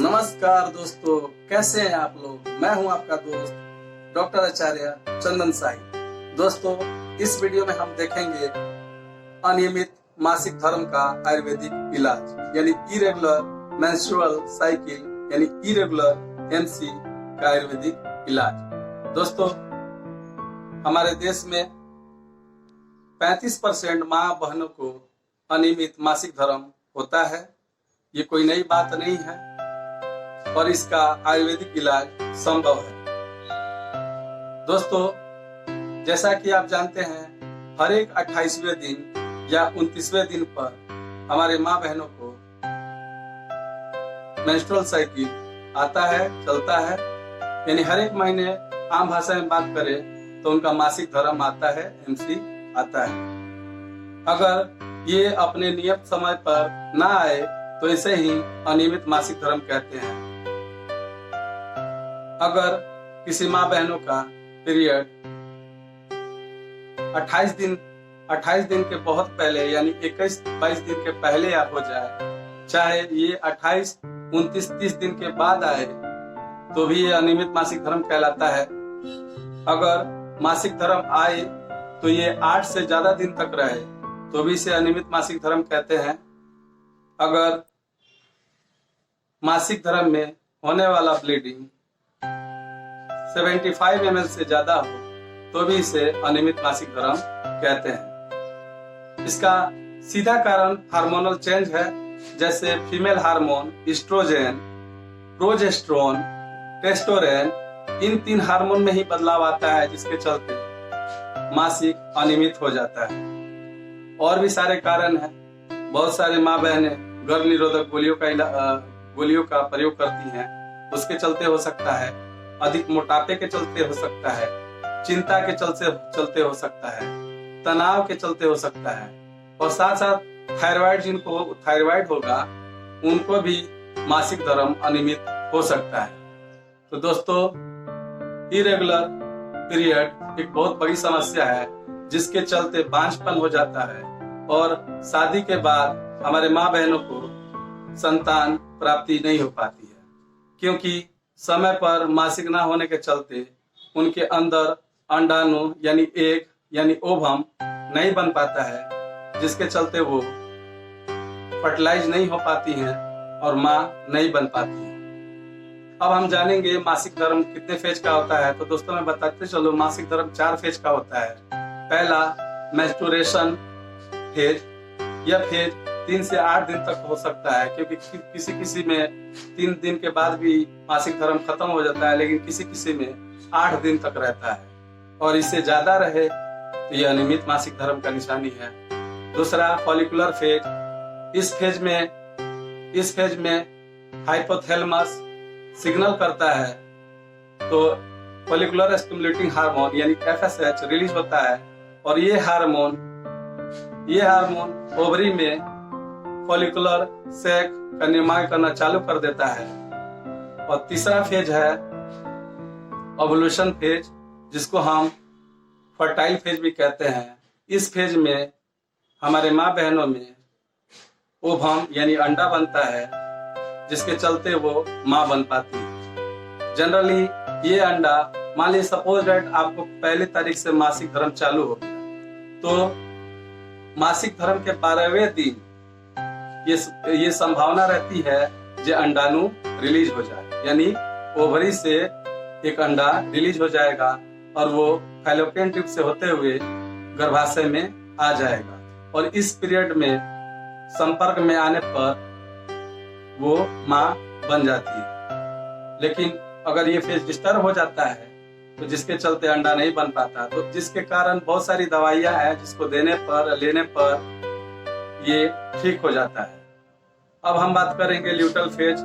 नमस्कार दोस्तों, कैसे हैं आप लोग। मैं हूं आपका दोस्त डॉक्टर आचार्य चंदन साई। दोस्तों, इस वीडियो में हम देखेंगे अनियमित मासिक धर्म का आयुर्वेदिक इलाज यानी इरेगुलर मेंस्ट्रुअल साइकिल यानी इरेगुलर एमसी का आयुर्वेदिक इलाज। दोस्तों, हमारे देश में 35% माँ बहनों को अनियमित मासिक धर्म होता है। ये कोई नई बात नहीं है और इसका आयुर्वेदिक इलाज संभव है। दोस्तों, जैसा कि आप जानते हैं, हर एक 28वें दिन या 29वें दिन पर हमारे माँ बहनों को मेंस्ट्रुअल साइकिल आता है, चलता है। यानी हर एक महीने आम भाषा में बात करें तो उनका मासिक धर्म आता है, एमसी आता है। अगर ये अपने नियत समय पर ना आए तो इसे ही अनियमित मासिक धर्म कहते हैं। अगर किसी माँ बहनों का पीरियड 28 दिन के बहुत पहले यानी 21-22 दिन के पहले या हो जाए, चाहे ये 28, 29, 30 दिन के बाद आए तो भी ये अनियमित मासिक धर्म कहलाता है। अगर मासिक धर्म आए तो ये 8 से ज्यादा दिन तक रहे तो भी इसे अनियमित मासिक धर्म कहते हैं। अगर मासिक धर्म में होने वाला ब्लीडिंग 75 ml से ज्यादा हो तो भी इसे अनियमित मासिक धर्म कहते हैं। इसका सीधा कारण हार्मोनल चेंज है, जैसे female hormone oestrogen, progesterone, testosterone, इन 3 हार्मोन में ही बदलाव आता है, जिसके चलते मासिक अनियमित हो जाता है। और भी सारे कारण हैं। बहुत सारे माँ बहनें गर्भ निरोधक गोलियों का प्रयोग करती हैं, उसके चलते हो सकता है। अधिक मोटापे के चलते हो सकता है, चिंता के चलते हो सकता है, तनाव के चलते हो सकता है, और साथ साथ थायराइड, जिनको थायराइड होगा उनको भी मासिक धर्म अनियमित हो सकता है। तो दोस्तों, इरेगुलर पीरियड एक बहुत बड़ी समस्या है, जिसके चलते बांझपन हो जाता है और शादी के बाद हमारे माँ बहनों को संतान प्राप्ति नहीं हो पाती है, क्योंकि समय पर मासिक ना होने के चलते उनके अंदर अंडाणु यानी एग यानी ओवम नहीं बन पाता है, जिसके चलते वो फर्टिलाइज नहीं हो पाती हैं और माँ नहीं बन पाती है। अब हम जानेंगे मासिक धर्म कितने फेज का होता है। तो दोस्तों, मैं बताते चलो, मासिक धर्म 4 फेज का होता है। पहला मेंस्ट्रुएशन फेज। यह फेज 3 से 8 दिन तक हो सकता है, क्योंकि किसी में 3 दिन के बाद भी मासिक धर्म खत्म हो जाता है, लेकिन किसी में 8 दिन तक रहता है, और इससे ज्यादा रहे तो यह अनियमित मासिक धर्म का निशानी है। दूसरा, फॉलिकुलर फेज। इस फेज में हाइपोथैलेमस सिग्नल करता है, तो फॉलिकुलर स्टिमुलेटिंग हार्मोन यानी FSH रिलीज होता है, और ये हार्मोन ओवरी में फॉलिकुलर सैक का निर्माण करना चालू कर देता है। और तीसरा फेज है ओव्यूलेशन फेज, जिसको हम फर्टाइल फेज भी कहते हैं। इस फेज में हमारे माँ बहनों में ओवम यानी अंडा बनता है, जिसके चलते वो माँ बन पाती है। जनरली ये अंडा, मान लीजिए सपोज दैट आपको पहली तारीख से मासिक धर्म चालू हो गया, तो मासिक धर्म के 12वें दिन ये संभावना रहती है जो अंडाणु रिलीज हो जाए, यानी ओवरी से एक अंडा रिलीज हो जाएगा और वो फैलोपियन ट्यूब से होते हुए गर्भाशय में आ जाएगा, और इस पीरियड में संपर्क में आने पर वो माँ बन जाती है। लेकिन अगर ये फेज डिस्टर्ब हो जाता है तो जिसके चलते अंडा नहीं बन पाता, तो जिसके कारण बहुत सारी दवाइयां हैं जिसको लेने पर ये ठीक हो जाता है। अब हम बात करेंगे ल्यूटल फेज,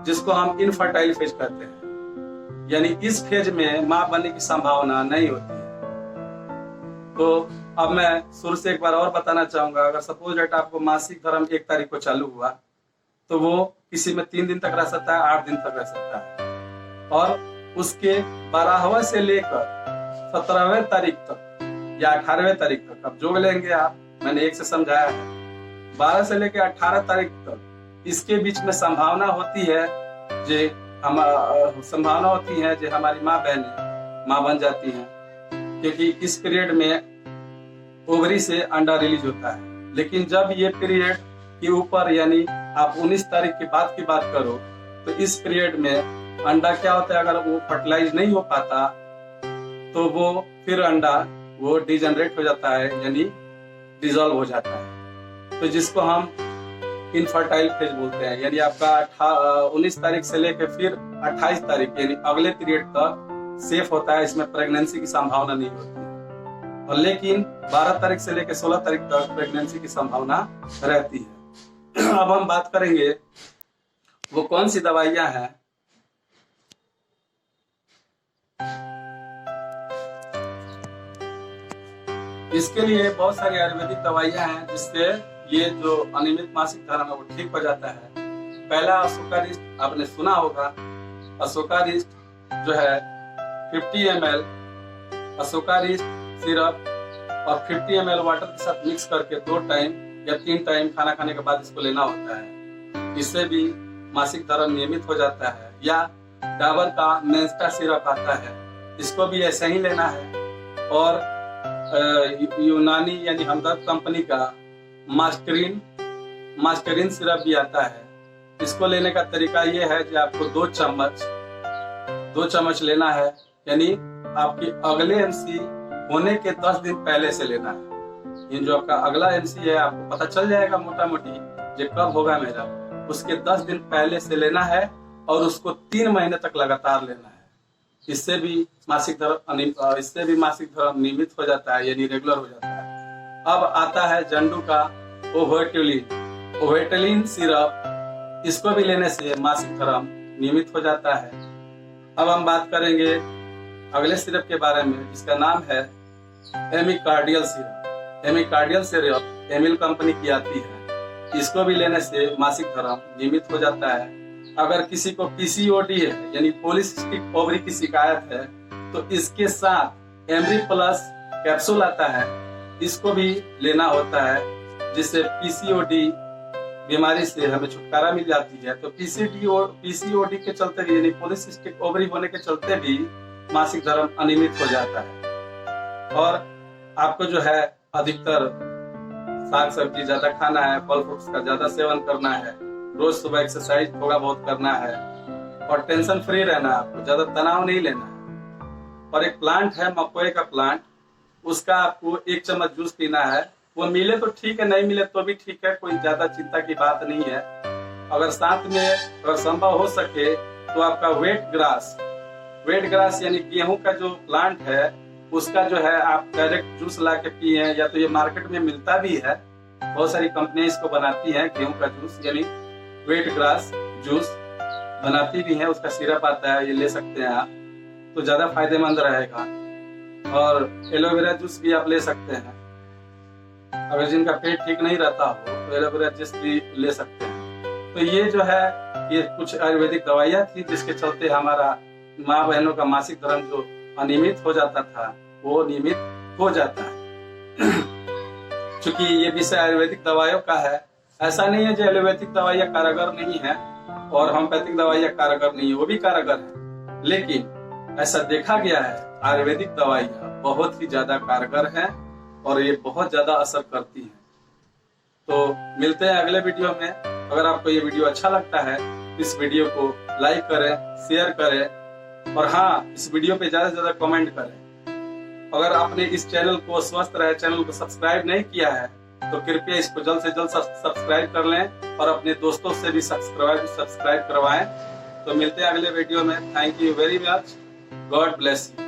जिसको हम इनफर्टाइल फेज कहते हैं, यानी इस फेज में माँ बनने की संभावना नहीं होती है। तो अब मैं शुरू से एक बार और बताना चाहूंगा, अगर सपोज डेट आपको मासिक धर्म 1 तारीख को चालू हुआ, तो वो किसी में 3 दिन तक रह सकता है, 8 दिन तक रह सकता है, और उसके 12वें से लेकर 17वें तारीख तक या 18वें तारीख तक, अब जोड़ लेंगे आप, मैंने 1 से समझाया है, 12 से लेकर 18 तारीख तक इसके बीच में संभावना होती है जो हमारी माँ बहनें माँ बन जाती हैं, क्योंकि इस पीरियड में ओवरी से अंडा रिलीज होता है। लेकिन जब ये पीरियड के ऊपर यानी आप 19 तारीख के बाद की बात करो तो इस पीरियड में अंडा क्या होता है, अगर वो फर्टिलाइज नहीं हो पाता तो वो फिर अंडा वो डिजेनरेट हो जाता है यानी डिसॉल्व हो जाता है, तो जिसको हम इनफर्टाइल फेज बोलते हैं। यानी आपका 19 तारीख से लेकर फिर 28 तारीख यानी अगले पीरियड तक सेफ होता है, इसमें प्रेगनेंसी की संभावना नहीं होती है। और लेकिन 12 तारीख से लेकर 16 तारीख तक प्रेगनेंसी की संभावना रहती है। अब हम बात करेंगे वो कौन सी दवाइयां हैं। इसके लिए बहुत सारी आयुर्वेदिक दवाइयां हैं जिससे ये जो अनियमित मासिक धर्म है वो ठीक हो जाता है। पहला अशोकारिष्ट आपने सुना होगा। अशोकारिष्ट जो है 50 ml अशोकारिष्ट सिरप और 50 ml वाटर के साथ मिक्स करके 2 टाइम या 3 टाइम खाना खाने के बाद इसको लेना होता है। इससे भी मासिक धर्म नियमित हो जाता है। या डाबर का मेंस्टा सिरप आता है, इसको भी ऐसे ही लेना है। और यूनानी यानी हमदर्द कंपनी का मास्टरीन सिरप भी आता है। इसको लेने का तरीका ये है कि आपको 2 चम्मच लेना है, यानी आपकी अगले एमसी होने के 10 दिन पहले से लेना है। ये जो आपका अगला एमसी है आपको पता चल जाएगा मोटा मोटी ये कब होगा मेरा, उसके 10 दिन पहले से लेना है और उसको 3 महीने तक लगातार लेना है। इससे भी मासिक धर्म नियमित हो जाता है यानी रेगुलर हो जाता है। अब आता है जंडू का ओवेटलिन सिरप, इसको भी लेने से मासिक धर्म नियमित हो जाता है। अब हम बात करेंगे अगले सिरप के बारे में जिसका नाम है एमिकार्डियल सिरप। एमिकार्डियल सिरप एमिल कंपनी की आती है, इसको भी लेने से मासिक धर्म नियमित हो जाता है। अगर किसी को पीसीओडी है यानी पॉलीसिस्टिक ओवरी की शिकायत है तो इसके साथ एमरी प्लस कैप्सूल आता है, इसको भी लेना होता है, जिससे पीसीओडी बीमारी से हमें छुटकारा मिल जाती है। तो पीसीओडी के चलते भी यानी पॉलीसिस्टिक ओवरी होने के चलते भी मासिक धर्म अनियमित हो जाता है। और आपको जो है अधिकतर साग सब्जी ज्यादा खाना है, फल फ्रूट्स का ज्यादा सेवन करना है, रोज सुबह एक्सरसाइज थोड़ा बहुत करना है और टेंशन फ्री रहना है, आपको ज्यादा तनाव नहीं लेना है। और एक प्लांट है मकोए का प्लांट, उसका आपको 1 चम्मच जूस पीना है। वो मिले तो ठीक है, नहीं मिले तो भी ठीक है, कोई ज्यादा चिंता की बात नहीं है। अगर साथ में अगर संभव हो सके तो आपका वेट ग्रास यानी गेहूं का जो प्लांट है उसका जो है आप डायरेक्ट जूस ला के पिए, या तो ये मार्केट में मिलता भी है, बहुत सारी कंपनियां इसको बनाती हैं गेहूं का जूस यानी वेट ग्रास जूस बनाती भी है, उसका सिरप आता है, ये ले सकते हैं आप, तो ज्यादा फायदेमंद रहेगा। और एलोवेरा जूस भी आप ले सकते हैं, अगर जिनका पेट ठीक नहीं रहता हो तो एलोवेरा जूस भी ले सकते हैं। तो ये जो है ये कुछ आयुर्वेदिक दवाइयाँ थी जिसके चलते हमारा माँ बहनों का मासिक धर्म जो अनियमित हो जाता था वो नियमित हो जाता है। चूंकि ये विषय आयुर्वेदिक दवाइयों का है, ऐसा नहीं है जो एलोपैथिक दवाइयाँ कारगर नहीं है और होम्योपैथिक दवाइयाँ कारगर नहीं है, वो भी कारगर है, लेकिन ऐसा देखा गया है आयुर्वेदिक दवाइयाँ बहुत ही ज्यादा कारगर हैं और ये बहुत ज्यादा असर करती हैं। तो मिलते हैं अगले वीडियो में। अगर आपको ये वीडियो अच्छा लगता है इस वीडियो को लाइक करें, शेयर करें और हाँ, इस वीडियो पे ज्यादा से ज्यादा कमेंट करें। अगर आपने इस चैनल को स्वस्थ रहे चैनल को सब्सक्राइब नहीं किया है तो कृपया इसको जल्द से जल्द सब्सक्राइब कर लें और अपने दोस्तों से भी सब्सक्राइब करवाएं। तो मिलते हैं अगले वीडियो में। Thank you very much. God bless you.